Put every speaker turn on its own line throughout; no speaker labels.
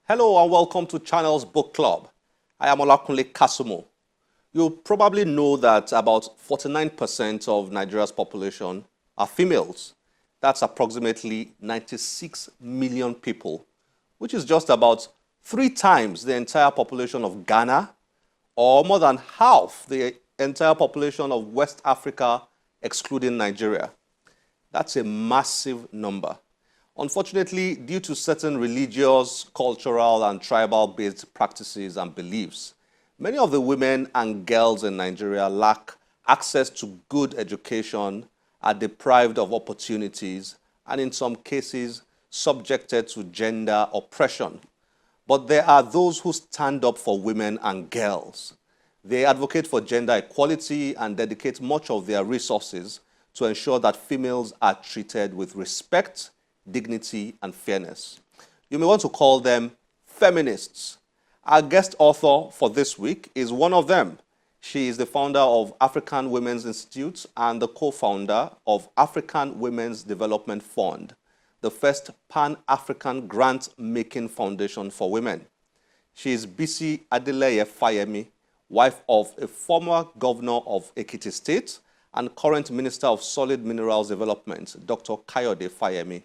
Hello and welcome to Channel's Book Club. I am Olakunle Kasumo. You probably know that about 49% of Nigeria's population are females. That's approximately 96 million people, which is just about 3 times the entire population of Ghana, or more than half the entire population of West Africa, excluding Nigeria. That's a massive number. Unfortunately, due to certain religious, cultural, and tribal-based practices and beliefs, many of the women and girls in Nigeria lack access to good education, are deprived of opportunities, and in some cases, subjected to gender oppression. But there are those who stand up for women and girls. They advocate for gender equality and dedicate much of their resources to ensure that females are treated with respect, dignity, and fairness. You may want to call them feminists. Our guest author for this week is one of them. She is the founder of African Women's Institute and the co-founder of African Women's Development Fund, the first Pan-African grant-making foundation for women. She is Bisi Adeleye-Fayemi, wife of a former governor of Ekiti State and current Minister of Solid Minerals Development, Dr. Kayode Fayemi.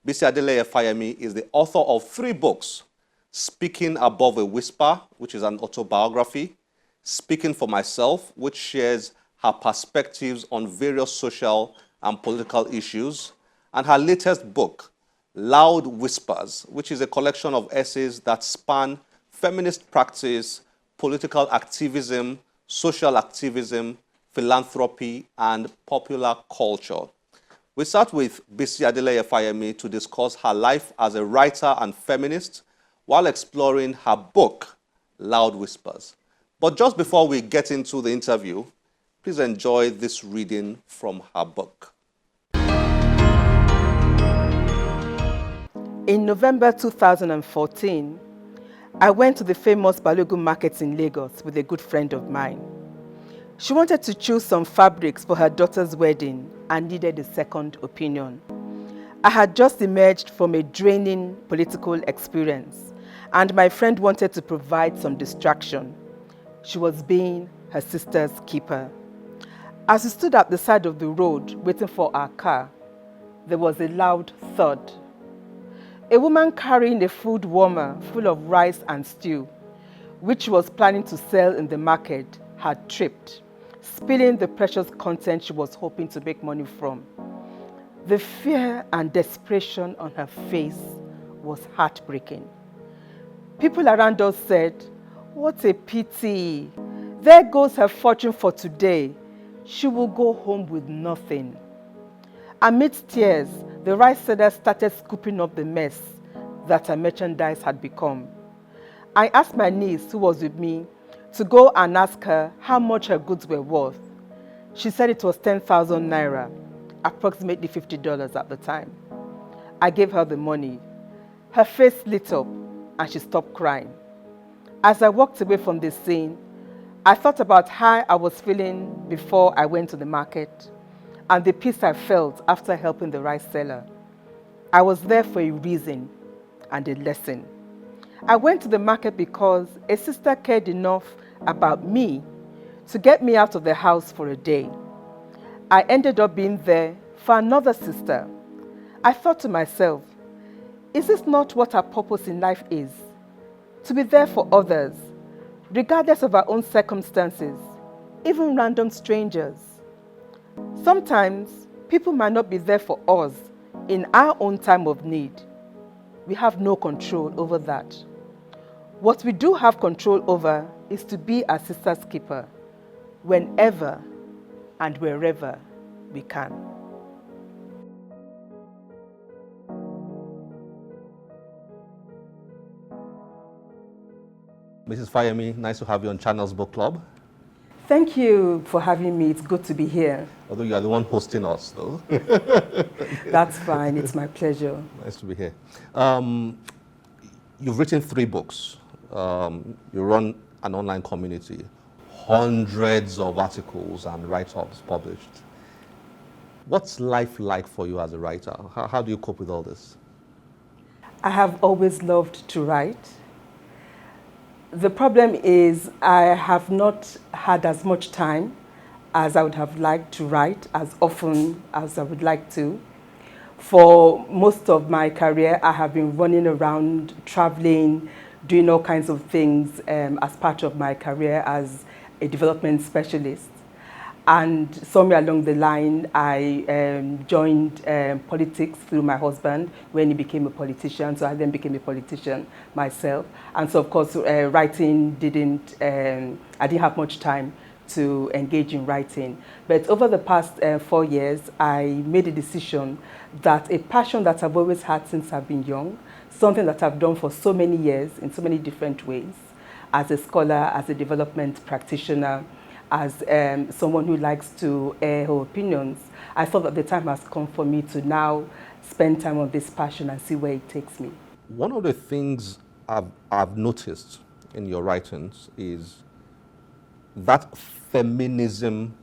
Bisi Adeleye-Fayemi is the author of 3 books: Speaking Above a Whisper, which is an autobiography; Speaking for Myself, which shares her perspectives on various social and political issues; and her latest book, Loud Whispers, which is a collection of essays that span feminist practice, political activism, social activism, philanthropy, and popular culture. We start with Bisi Adeleye-Fayemi to discuss her life as a writer and feminist while exploring her book, Loud Whispers. But just before we get into the interview, please enjoy this reading from her book.
In November 2014, I went to the famous Balogun market in Lagos with a good friend of mine. She wanted to choose some fabrics for her daughter's wedding and needed a second opinion. I had just emerged from a draining political experience, and my friend wanted to provide some distraction. She was being her sister's keeper. As we stood at the side of the road waiting for our car, there was a loud thud. A woman carrying a food warmer full of rice and stew, which she was planning to sell in the market, had tripped, spilling the precious content she was hoping to make money from. The fear and desperation on her face was heartbreaking. People around us said, "What a pity. There goes her fortune for today. She will go home with nothing." Amidst tears, the rice seller started scooping up the mess that her merchandise had become. I asked my niece, who was with me, to go and ask her how much her goods were worth. She said it was 10,000 naira, approximately $50 at the time. I gave her the money. Her face lit up and she stopped crying. As I walked away from the scene, I thought about how I was feeling before I went to the market and the peace I felt after helping the rice seller. I was there for a reason and a lesson. I went to the market because a sister cared enough about me to get me out of the house for a day. I ended up being there for another sister. I thought to myself, is this not what our purpose in life is? To be there for others, regardless of our own circumstances, even random strangers. Sometimes people might not be there for us in our own time of need. We have no control over that. What we do have control over is to be our sister's keeper whenever and wherever we can.
Mrs. Fayemi, nice to have you on Channel's Book Club.
Thank you for having me. It's good to be here.
Although you are the one hosting us, though.
That's fine. It's my pleasure.
Nice to be here. You've written 3 books. You run an online community, hundreds of articles and write-ups published. What's life like for you as a writer? How do you cope with all this?
I have always loved to write. The problem is I have not had as much time as I would have liked to write as often as I would like to. For most of my career, I have been running around, traveling, doing all kinds of things as part of my career as a development specialist. And somewhere along the line, I joined politics through my husband when he became a politician. So I then became a politician myself. And so, of course, writing I didn't have much time to engage in writing. But over the past 4 years, I made a decision that a passion that I've always had since I've been young, something that I've done for so many years in so many different ways, as a scholar, as a development practitioner, as someone who likes to air her opinions, I thought that the time has come for me to now spend time on this passion and see where it takes me.
One of the things I've noticed in your writings is that feminism,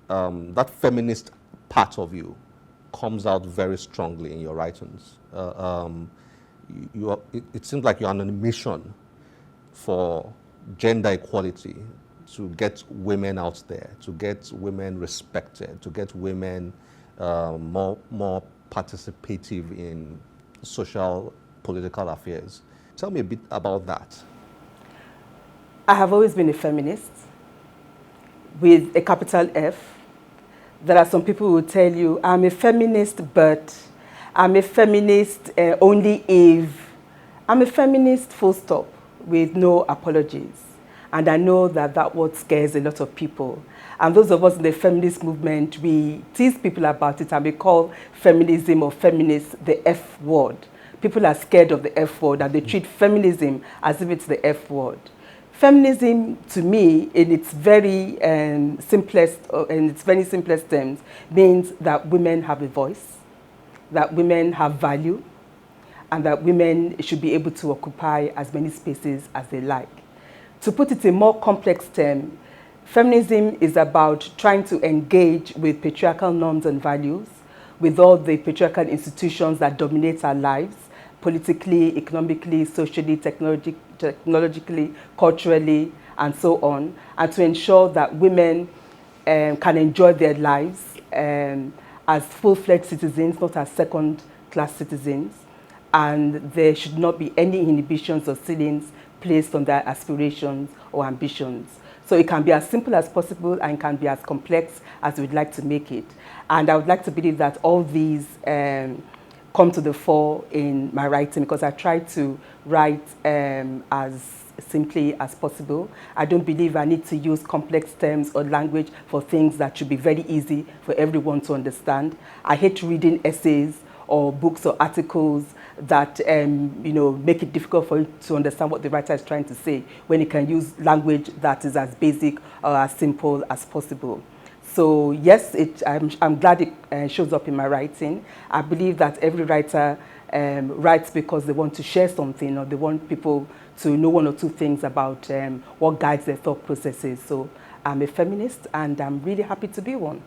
that feminist part of you comes out very strongly in your writings. It seems like you're on a mission for gender equality, to get women out there, to get women respected, to get women more participative in social, political affairs. Tell me a bit about that.
I have always been a feminist with a capital F. There are some people who will tell you, I'm a feminist, but I'm a feminist only if. I'm a feminist full stop with no apologies. And I know that that word scares a lot of people. And those of us in the feminist movement, we tease people about it and we call feminism or feminists the F word. People are scared of the F word and they treat feminism as if it's the F word. Feminism, to me, in its very simplest terms, means that women have a voice, that women have value, and that women should be able to occupy as many spaces as they like. To put it in more complex terms, feminism is about trying to engage with patriarchal norms and values, with all the patriarchal institutions that dominate our lives, politically, economically, socially, technologically, culturally, and so on, and to ensure that women can enjoy their lives as full-fledged citizens, not as second-class citizens, and there should not be any inhibitions or ceilings placed on their aspirations or ambitions. So it can be as simple as possible and can be as complex as we'd like to make it. And I would like to believe that all these come to the fore in my writing because I try to write as simply as possible. I don't believe I need to use complex terms or language for things that should be very easy for everyone to understand. I hate reading essays or books or articles that make it difficult for you to understand what the writer is trying to say when you can use language that is as basic or as simple as possible. So yes, I'm glad it shows up in my writing. I believe that every writer writes because they want to share something or they want people to know one or two things about what guides their thought processes. So I'm a feminist and I'm really happy to be one.